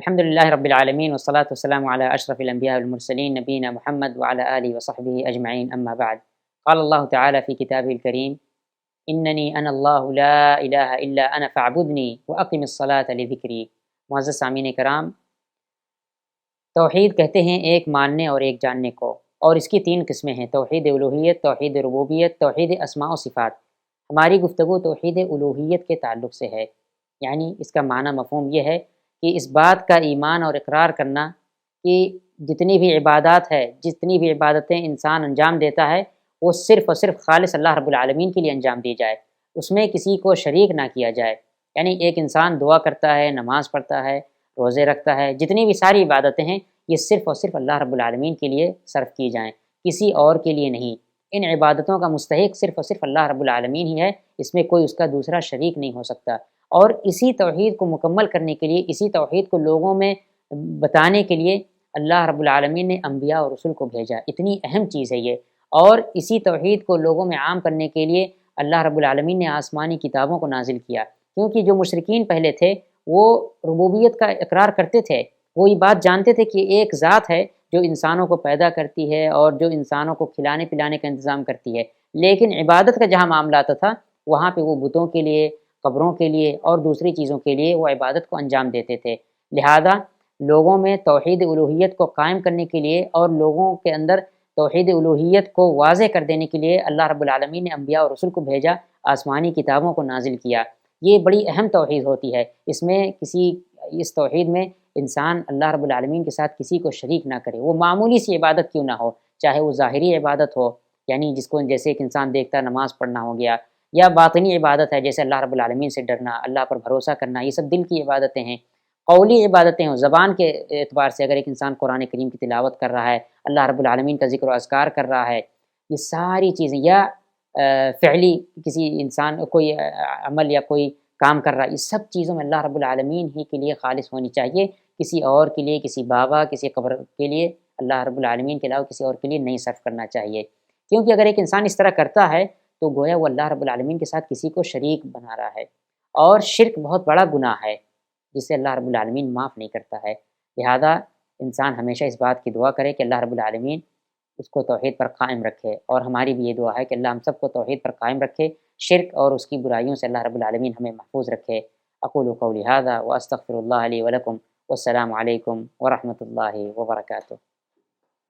الحمدللہ رب العالمین والصلاة والسلام علی اشرف الانبیاء والمرسلین نبینا محمد وعلی آلہ وصحبہ اجمعین اما بعد قال اللہ تعالی فی کتابہ الکریم اننی انا اللہ لا الہ الا انا فاعبدنی واقم الصلاة لذکری۔ معزز سامعین کرام، توحید کہتے ہیں ایک ماننے اور ایک جاننے کو، اور اس کی تین قسمیں ہیں: توحید الوہیت، توحید ربوبیت، توحید اسماء و صفات۔ ہماری گفتگو توحید الوہیت کے تعلق سے ہے، یعنی اس کا معنی مفہوم یہ ہے کہ اس بات کا ایمان اور اقرار کرنا کہ جتنی بھی عبادات ہے، جتنی بھی عبادتیں انسان انجام دیتا ہے، وہ صرف اور صرف خالص اللہ رب العالمین کے لیے انجام دی جائے، اس میں کسی کو شریک نہ کیا جائے۔ یعنی ایک انسان دعا کرتا ہے، نماز پڑھتا ہے، روزے رکھتا ہے، جتنی بھی ساری عبادتیں ہیں، یہ صرف اور صرف اللہ رب العالمین کے لیے صرف کی جائیں، کسی اور کے لیے نہیں۔ ان عبادتوں کا مستحق صرف اور صرف اللہ رب العالمین ہی ہے، اس میں کوئی اس کا دوسرا شریک نہیں ہو سکتا۔ اور اسی توحید کو مکمل کرنے کے لیے، اسی توحید کو لوگوں میں بتانے کے لیے اللہ رب العالمین نے انبیاء اور رسول کو بھیجا۔ اتنی اہم چیز ہے یہ، اور اسی توحید کو لوگوں میں عام کرنے کے لیے اللہ رب العالمین نے آسمانی کتابوں کو نازل کیا، کیونکہ جو مشرکین پہلے تھے وہ ربوبیت کا اقرار کرتے تھے، وہ یہ بات جانتے تھے کہ ایک ذات ہے جو انسانوں کو پیدا کرتی ہے اور جو انسانوں کو کھلانے پلانے کا انتظام کرتی ہے، لیکن عبادت کا جہاں معاملہ آتا تھا وہاں پہ وہ بتوں کے لیے، قبروں کے لیے اور دوسری چیزوں کے لیے وہ عبادت کو انجام دیتے تھے۔ لہذا لوگوں میں توحید الوہیت کو قائم کرنے کے لیے اور لوگوں کے اندر توحید الوہیت کو واضح کر دینے کے لیے اللہ رب العالمین نے انبیاء اور رسول کو بھیجا، آسمانی کتابوں کو نازل کیا۔ یہ بڑی اہم توحید ہوتی ہے، اس توحید میں انسان اللہ رب العالمین کے ساتھ کسی کو شریک نہ کرے، وہ معمولی سی عبادت کیوں نہ ہو، چاہے وہ ظاہری عبادت ہو، یعنی جیسے ایک انسان دیکھتا نماز پڑھنا ہو گیا، یا باطنی عبادت ہے جیسے اللہ رب العالمین سے ڈرنا، اللہ پر بھروسہ کرنا، یہ سب دل کی عبادتیں ہیں۔ قولی عبادتیں ہوں، زبان کے اعتبار سے اگر ایک انسان قرآن کریم کی تلاوت کر رہا ہے، اللہ رب العالمین کا ذکر و اذکار کر رہا ہے، یہ ساری چیزیں، یا فعلی کسی انسان کوئی عمل یا کوئی کام کر رہا ہے، یہ سب چیزوں میں اللہ رب العالمین ہی کے لیے خالص ہونی چاہیے، کسی اور کے لیے، کسی بابا، کسی قبر کے لیے اللہ رب العالمین کے علاوہ کسی اور کے لیے نہیں صرف کرنا چاہیے۔ کیونکہ اگر ایک انسان اس طرح کرتا ہے تو گویا وہ اللہ رب العالمین کے ساتھ کسی کو شریک بنا رہا ہے، اور شرک بہت بڑا گناہ ہے جسے اللہ رب العالمین معاف نہیں کرتا ہے۔ لہذا انسان ہمیشہ اس بات کی دعا کرے کہ اللہ رب العالمین اس کو توحید پر قائم رکھے، اور ہماری بھی یہ دعا ہے کہ اللہ ہم سب کو توحید پر قائم رکھے، شرک اور اس کی برائیوں سے اللہ رب العالمین ہمیں محفوظ رکھے۔ اقول قولی ھذا واستغفر اللہ لی ولکم، والسلام علیکم ورحمۃ اللہ وبرکاتہ۔